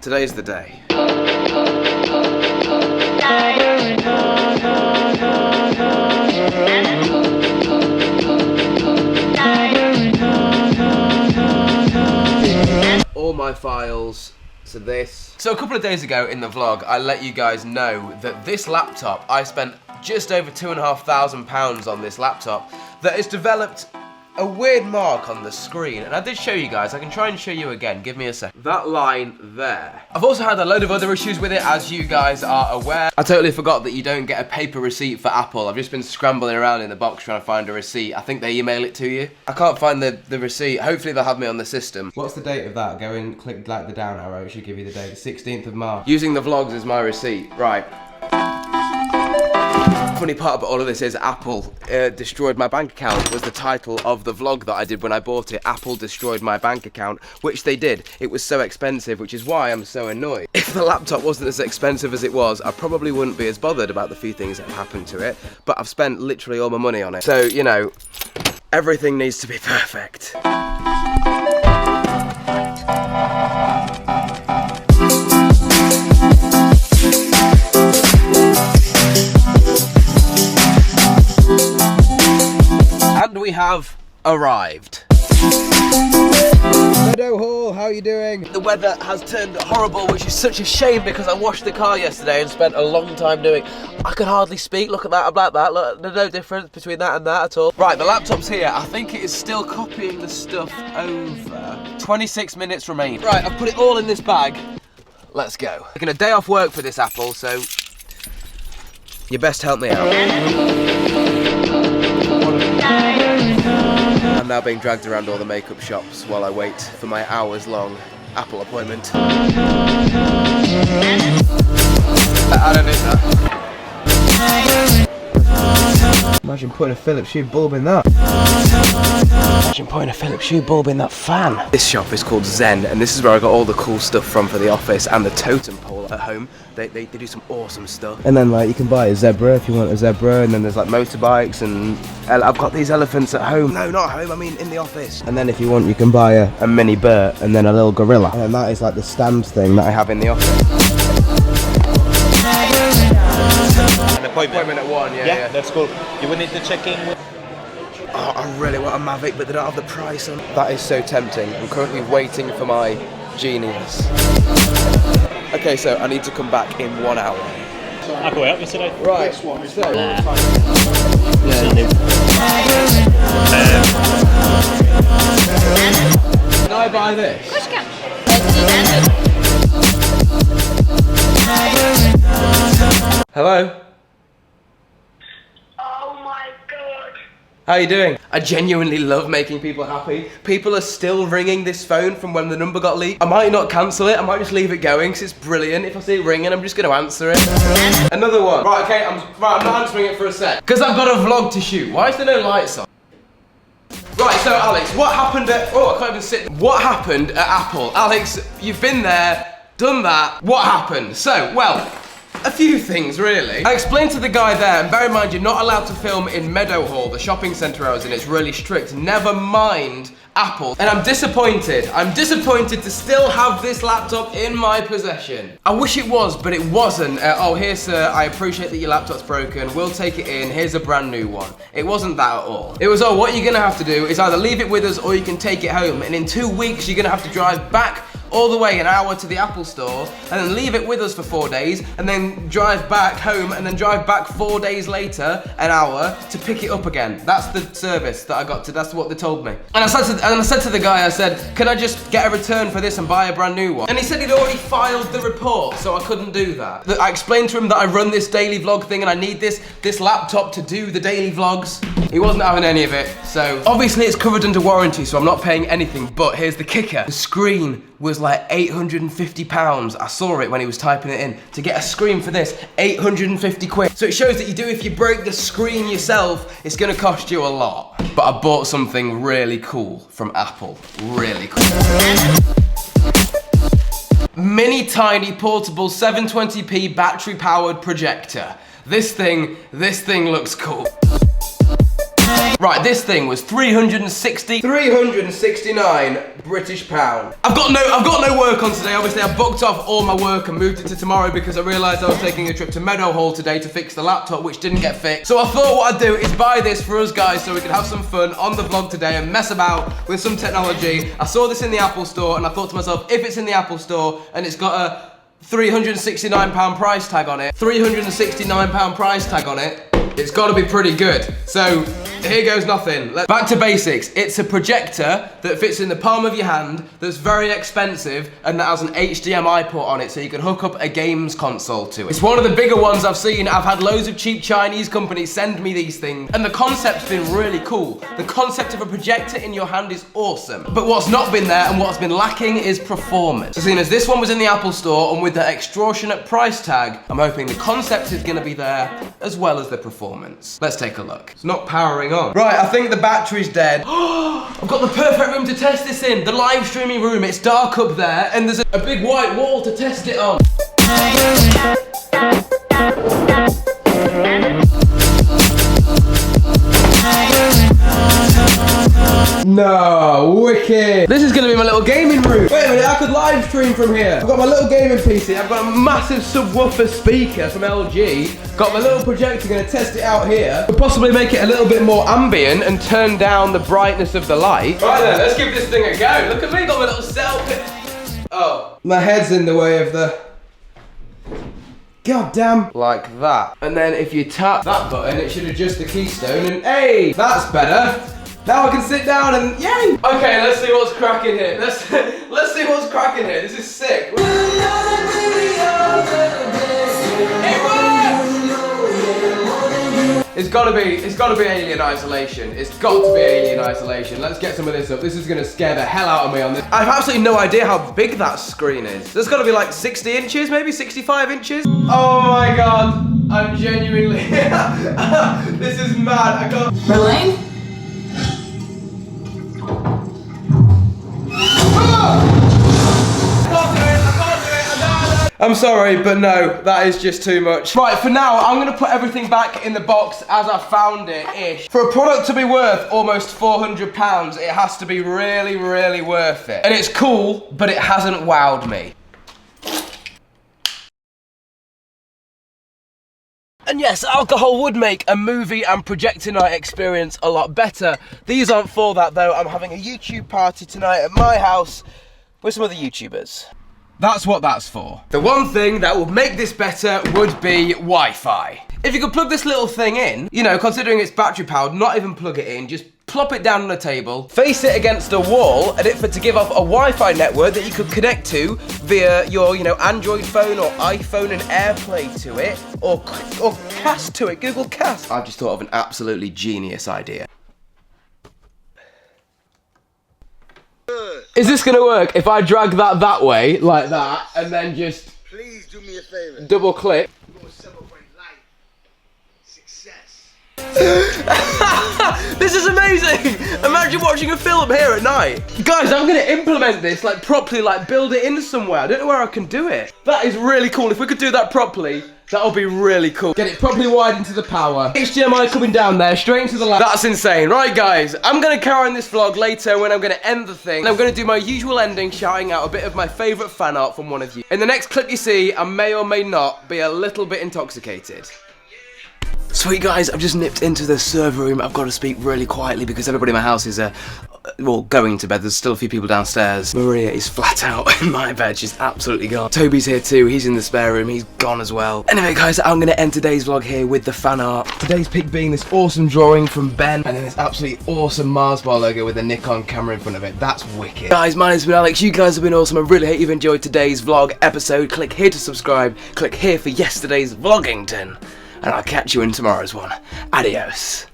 Today's the day. All my files to this. So a couple of days ago in the vlog, I let you guys know that this laptop, I spent just over £2,500 on this laptop that has developed a weird mark on the screen, and I did show you guys. I can try and show you again. Give me a second. That line there. I've also had a load of other issues with it, as you guys are aware. I totally forgot that you don't get a paper receipt for Apple. I've just been scrambling around in the box trying to find a receipt. I think they email it to you. I can't find the receipt. Hopefully they'll have me on the system. What's the date of that? Go and click like the down arrow. It should give you the date. 16th of March. Using the vlogs as my receipt. Right. Funny part about all of this is Apple destroyed my bank account was the title of the vlog that I did when I bought it. Apple destroyed my bank account, which they did. It was so expensive, which is why I'm so annoyed. If the laptop wasn't as expensive as it was, I probably wouldn't be as bothered about the few things that have happened to it, but I've spent literally all my money on it. So, you know, everything needs to be perfect. And we have arrived. Meadow Hall, how are you doing? The weather has turned horrible, which is such a shame because I washed the car yesterday and spent a long time doing. I could hardly speak. Look at that, I'm like that. Look, there's no difference between that and that at all. Right, the laptop's here. I think it is still copying the stuff over. 26 minutes remain. Right, I've put it all in this bag. Let's go. Taking a day off work for this, Apple, so you best help me out. I'm now being dragged around all the makeup shops while I wait for my hours-long Apple appointment. I don't need that. Imagine putting a Philips Hue bulb in that. Imagine putting a Philips Hue bulb in that fan. This shop is called Zen, and this is where I got all the cool stuff from for the office and the totem pole at home. They do some awesome stuff. And then like you can buy a zebra if you want a zebra, and then there's like motorbikes, and I've got these elephants at home. No, not at home, I mean in the office. And then if you want you can buy a mini Bert and then a little gorilla. And then that is like the stamps thing that I have in the office. Appointment at 1, yeah. That's cool. You will need to check in with... Oh, I really want a Mavic, but they don't have the price on. That is so tempting. I'm currently waiting for my Genius. Okay, so I need to come back in 1 hour. I go out yesterday. Right, so... Can I buy this? Of course you can. Hello? Oh my god. How are you doing? I genuinely love making people happy. People are still ringing this phone from when the number got leaked. I might not cancel it, I might just leave it going because it's brilliant. If I see it ringing, I'm just going to answer it. Another one. Right, okay, I'm not answering it for a sec. Because I've got a vlog to shoot. Why is there no lights on? Right, so Alex, what happened at... Oh, I can't even sit. What happened at Apple? Alex, you've been there, done that. What happened? So, well... a few things, really. I explained to the guy there, and bear in mind, you're not allowed to film in Meadow Hall, the shopping centre I was in. It's really strict. Never mind Apple. And I'm disappointed. I'm disappointed to still have this laptop in my possession. I wish it was, but it wasn't. Oh, here, sir, I appreciate that your laptop's broken. We'll take it in. Here's a brand new one. It wasn't that at all. It was, oh, what you're gonna have to do is either leave it with us or you can take it home. And in 2 weeks, you're gonna have to drive back all the way an hour to the Apple store and then leave it with us for 4 days and then drive back home and then drive back 4 days later, an hour, to pick it up again. That's the service that I got to, that's what they told me. And I said to the guy, I said, can I just get a return for this and buy a brand new one? And he said he'd already filed the report, so I couldn't do that. I explained to him that I run this daily vlog thing and I need this laptop to do the daily vlogs. He wasn't having any of it, so obviously it's covered under warranty, so I'm not paying anything, but here's the kicker. The screen was like £850. I saw it when he was typing it in. To get a screen for this, 850 quid. So it shows that you do, if you break the screen yourself, it's gonna cost you a lot. But I bought something really cool from Apple. Really cool. Mini tiny portable 720p battery powered projector. This thing looks cool. Right, this thing was 369 British pound. I've got no work on today. Obviously, I booked off all my work and moved it to tomorrow because I realised I was taking a trip to Meadowhall today to fix the laptop, which didn't get fixed. So I thought what I'd do is buy this for us guys so we could have some fun on the vlog today and mess about with some technology. I saw this in the Apple Store and I thought to myself, if it's in the Apple Store and it's got a £369 price tag on it, £369 price tag on it, it's got to be pretty good. So here goes nothing. Back to basics. It's a projector that fits in the palm of your hand, that's very expensive, and that has an HDMI port on it so you can hook up a games console to it. It's one of the bigger ones I've seen. I've had loads of cheap Chinese companies send me these things, and the concept's been really cool. The concept of a projector in your hand is awesome. But what's not been there and what's been lacking is performance. Seeing as this one was in the Apple Store, and with the extortionate price tag, I'm hoping the concept is gonna be there, as well as the performance. Let's take a look. It's not powering on. Right, I think the battery's dead. I've got the perfect room to test this in. The live streaming room. It's dark up there and there's a big white wall to test it on. No, wicked. This is gonna be my little gaming room. Wait a minute, I could live stream from here. I've got my little gaming PC. I've got a massive subwoofer speaker from LG. Got my little projector, gonna test it out here. Could possibly make it a little bit more ambient and turn down the brightness of the light. Right then, let's give this thing a go. Look at me, got my little selfie. Oh, my head's in the way of the... God damn. Like that. And then if you tap that button, it should adjust the keystone and hey, that's better. Now I can sit down and yay! Okay, let's see what's cracking here. Let's see what's cracking here. This is sick. It works! It's gotta be alien isolation. It's got to be alien isolation. Let's get some of this up. This is gonna scare the hell out of me on this. I have absolutely no idea how big that screen is. There's gotta be like 60 inches, maybe 65 inches. Oh my God, I'm genuinely, this is mad. I can't. Merlane? I'm sorry, but no, that is just too much. Right, for now, I'm gonna put everything back in the box as I found it-ish. For a product to be worth almost £400, it has to be really, really worth it. And it's cool, but it hasn't wowed me. And yes, alcohol would make a movie and projector night experience a lot better. These aren't for that though. I'm having a YouTube party tonight at my house with some other YouTubers. That's what that's for. The one thing that would make this better would be Wi-Fi. If you could plug this little thing in, you know, considering it's battery powered, not even plug it in, just plop it down on a table, face it against a wall, and it for to give off a Wi-Fi network that you could connect to via your, you know, Android phone or iPhone and AirPlay to it, or Cast to it, Google Cast. I've just thought of an absolutely genius idea. Is this gonna work if I drag that way, like that, and then just... Please do me a favor. Double click. We're gonna celebrate life. Success. This is amazing! Imagine watching a film here at night. Guys, I'm gonna implement this, like, properly, like, build it in somewhere. I don't know where I can do it. That is really cool. If we could do that properly, that'll be really cool. Get it properly wired into the power. HDMI coming down there, straight into the laptop. That's insane. Right, guys, I'm gonna carry on this vlog later when I'm gonna end the thing. And I'm gonna do my usual ending, shouting out a bit of my favorite fan art from one of you. In the next clip you see, I may or may not be a little bit intoxicated. Sweet guys, I've just nipped into the server room. I've got to speak really quietly because everybody in my house is, well, going to bed. There's still a few people downstairs. Maria is flat out in my bed. She's absolutely gone. Toby's here too. He's in the spare room. He's gone as well. Anyway, guys, I'm going to end today's vlog here with the fan art. Today's pick being this awesome drawing from Ben, and then this absolutely awesome Marz bar logo with a Nikon camera in front of it. That's wicked. Guys, my name's been Alex. You guys have been awesome. I really hope you've enjoyed today's vlog episode. Click here to subscribe. Click here for yesterday's Vloggington. And I'll catch you in tomorrow's one. Adios.